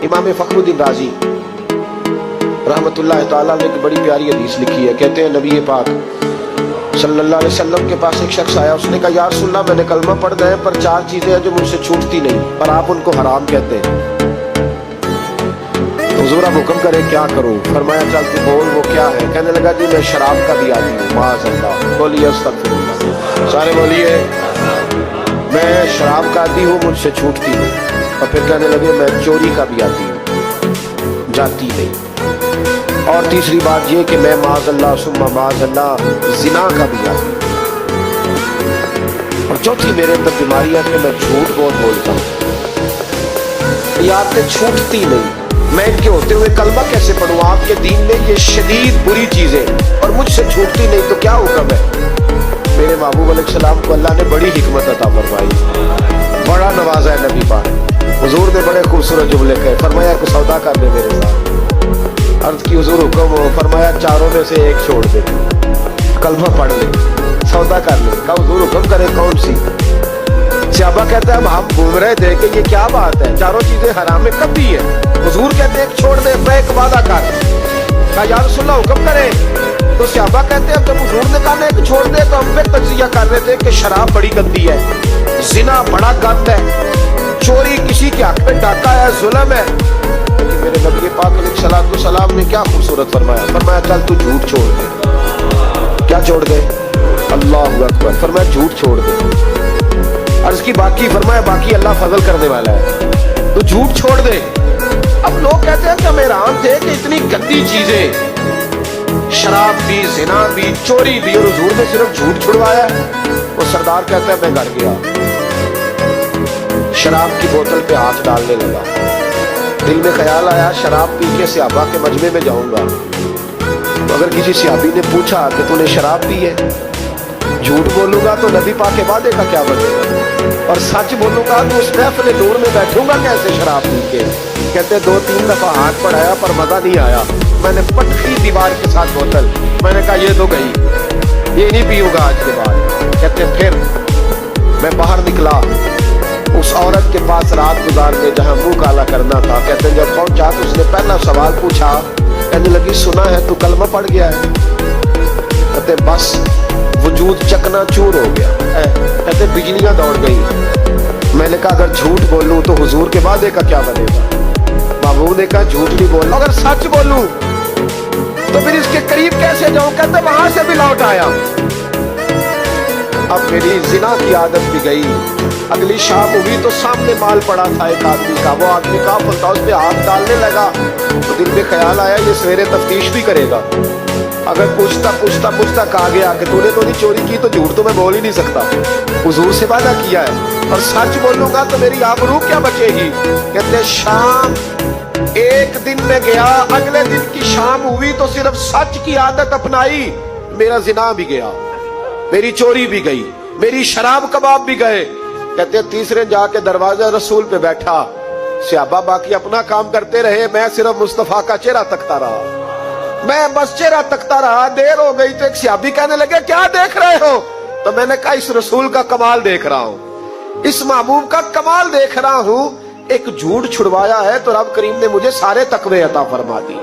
इमाम फखरुद्दीन राजी रहमतुल्लाह ताला ने एक बड़ी प्यारी हदीस लिखी है। कहते हैं नबी पाक सल्लल्लाहु अलैहि वसल्लम के पास एक शख्स आया, उसने कहा या रसूलल्लाह मैंने कलमा पढ़ना है पर 4 चीजें हैं जो मुझसे छूटती नहीं पर आप उनको हराम कहते हैं, तो हुजूर आप हुक्म करें क्या करूं? फरमाया चल तू बोल वो क्या है? कहने लगा जी मैं शराब का भी आदी हूँ। माज़अल्लाह, बोलिए अस्तगफिरुल्लाह, सारे बोलिए मैं शराब का आदी हूँ मुझसे छूटती नहीं। और फिर कहने लगे मैं चोरी का भी आदी हूँ, जाती नहीं। और तीसरी बात ये कि मैं माज़अल्लाह सुम्मा माज़अल्लाह ज़िना का भी आदी हूँ। और चौथी मेरे अंदर बीमारी है कि मैं झूठ बहुत बोलता हूँ, ये आदतें छूटती नहीं। मैं इनके होते हुए कलमा कैसे पढ़ूं? आपके दीन में ये शदीद बुरी चीजें और मुझसे छूटती नहीं, तो क्या हुक्म है? मेरे महबूब अलैहिस्सलाम को अल्लाह ने बड़ी हिकमत अता फरमाई, बड़ा नवाजा है नबी पाक। हुजूर ने बड़े खूबसूरत जुमले कहे, फरमाया को सौदा कर ले मेरे साथ। अर्ज की हुजूर हुक्म हो, फरमाया चारों में से एक छोड़ दे, कलमा पढ़ ले, सौदा कर ले। कहा हुजूर हुक्म करे कौन सी? सहाबा कहते हैं हम घूम रहे थे कि ये क्या बात है, चारों चीजें हराम में कब दी है? हुजूर कहते हैं एक छोड़ दे, मैं एक वादा कर। कहा या रसूलल्लाह हुक्म करे। तो सहाबा कहते हैं जब हुजूर ने कहा एक छोड़ दे तो हम पे तज्जिया कर रहे थे कि शराब बड़ी गंदी है, जिना बड़ा गंद है, चोरी किसी के हक में डाका है, जुल्म है। लेकिन मेरे नबी पाक अलैहिस्सलाम ने क्या खूबसूरत फरमाया, फरमाया चल तू झूठ छोड़ दे। क्या छोड़ दे? अल्लाहु अकबर। फरमाया झूठ छोड़ दे। अर्ज की बाकी, फरमाया बाकी अल्लाह फजल करने वाला है, तो झूठ छोड़ दे। अब लोग कहते हैं कि हम हैरान थे कि इतनी गंदी चीजें, शराब भी, जिना भी, चोरी भी, और हुजूर ने सिर्फ झूठ छुड़वाया। वो सरदार कहता है मैं घर गया, शराब की बोतल पे हाथ डालने लगा, दिल में ख्याल आया शराब पी के सहाबा के मजमे में जाऊंगा, तो अगर किसी सहाबी ने पूछा कि तूने शराब पी है, झूठ बोलूंगा तो नबी पाक के वादे का क्या बनेगा, और सच बोलूंगा तो उस महफिल नूर में बैठूंगा कैसे शराब पी के? कहते 2-3 दफा हाथ बढ़ाया पर मजा नहीं आया, मैंने पटकी दीवार के साथ बोतल, मैंने कहा ये तो गई, ये नहीं पीऊंगा आज के बाद। कहते फिर मैं बाहर निकला उस औरत के पास रात गुजारने जहां मुंह काला करना था। कहते जब पहुंचा तो उसने पहला सवाल पूछा, कहने लगी सुना है तू कलमा पढ़ गया है? कहते बस वजूद चकनाचूर हो गया। कहते बिजलियां दौड़ गई। मैंने कहा अगर झूठ बोलूं तो हुजूर के वादे का क्या बनेगा? बाबू ने कहा झूठ नहीं बोल, अगर सच बोलूं तो फिर इसके करीब कैसे जाऊं? कहते वहां से भी लौट आया। अब मेरी जिना की आदत भी गई। अगली शाम हुई तो सामने माल पड़ा था एक आदमी का, वो आदमी का फलता उस पे हाथ डालने लगा, तो दिल में ख्याल आया ये सवेरे तफ्तीश भी करेगा। अगर पूछता कहा गया कि तूने तो नहीं चोरी की, तो झूठ तो मैं बोल ही नहीं सकता, हुजूर से वादा किया है, और सच बोलूंगा तो मेरी आबरू क्या बचेगी? कहते शाम एक दिन में गया, अगले दिन की शाम हुई तो सिर्फ सच की आदत अपनाई, मेरा जिना भी गया, मेरी चोरी भी गई, मेरी शराब कबाब भी गए। कहते तीसरे जाके दरवाजा रसूल पे बैठा, सहाबा बाकी अपना काम करते रहे, मैं सिर्फ मुस्तफा का चेहरा तकता रहा, मैं बस चेहरा तकता रहा। देर हो गई तो एक सहाबी कहने लगे क्या देख रहे हो? तो मैंने कहा इस रसूल का कमाल देख रहा हूं, इस महबूब का कमाल देख रहा हूं। एक झूठ छुड़वाया है तो रब करीम ने मुझे सारे तकवे अता फरमा दी।